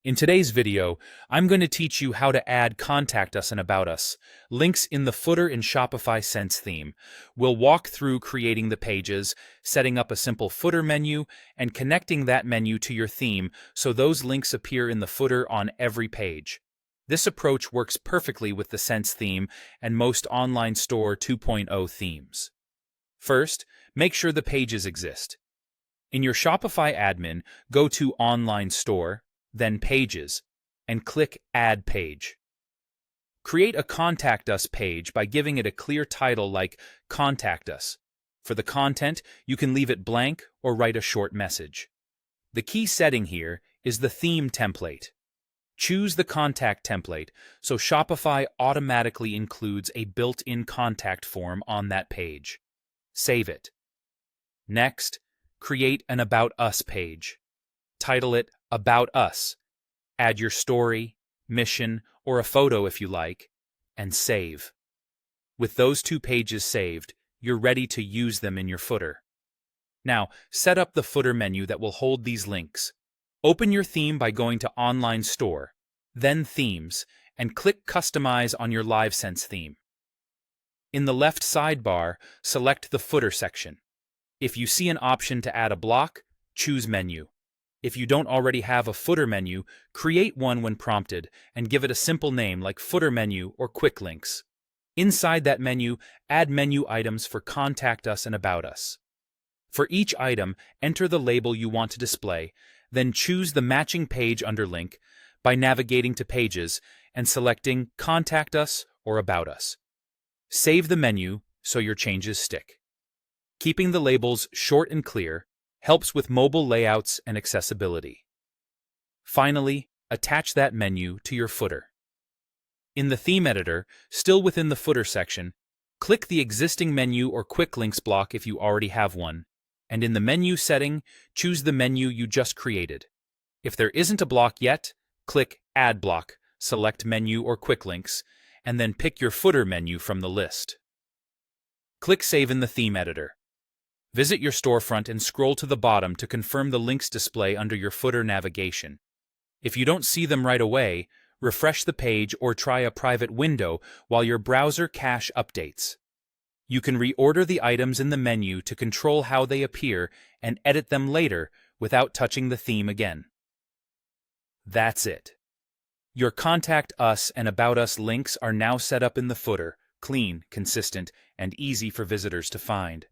In today's video, I'm going to teach you how to add Contact Us and About Us links in the footer in Shopify Sense theme. We'll walk through creating the pages, setting up a simple footer menu, and connecting that menu to your theme so those links appear in the footer on every page. This approach works perfectly with the Sense theme and most online store 2.0 themes. First, make sure the pages exist. In your Shopify admin, go to Online Store, then Pages, and click Add Page. Create a Contact Us page by giving it a clear title like Contact Us. For the content, you can leave it blank or write a short message. The key setting here is the theme template. Choose the contact template so Shopify automatically includes a built-in contact form on that page. Save it. Next, create an About Us page. Title it About Us. Add your story, mission, or a photo if you like, and save. With those two pages saved, you're ready to use them in your footer. Now, set up the footer menu that will hold these links. Open your theme by going to Online Store, then Themes, and click Customize on your LiveSense theme. In the left sidebar, select the footer section. If you see an option to add a block, choose Menu. If you don't already have a footer menu, create one when prompted and give it a simple name like Footer Menu or Quick Links. Inside that menu, add menu items for Contact Us and About Us. For each item, enter the label you want to display, then choose the matching page under link by navigating to Pages and selecting Contact Us or About Us. Save the menu so your changes stick. Keeping the labels short and clear helps with mobile layouts and accessibility. Finally, attach that menu to your footer. In the theme editor, still within the footer section, click the existing menu or quick links block if you already have one, and in the menu setting, choose the menu you just created. If there isn't a block yet, click Add Block, select Menu or Quick Links, and then pick your footer menu from the list. Click Save in the theme editor. Visit your storefront and scroll to the bottom to confirm the links display under your footer navigation. If you don't see them right away, refresh the page or try a private window while your browser cache updates. You can reorder the items in the menu to control how they appear and edit them later without touching the theme again. That's it. Your Contact Us and About Us links are now set up in the footer, clean, consistent, and easy for visitors to find.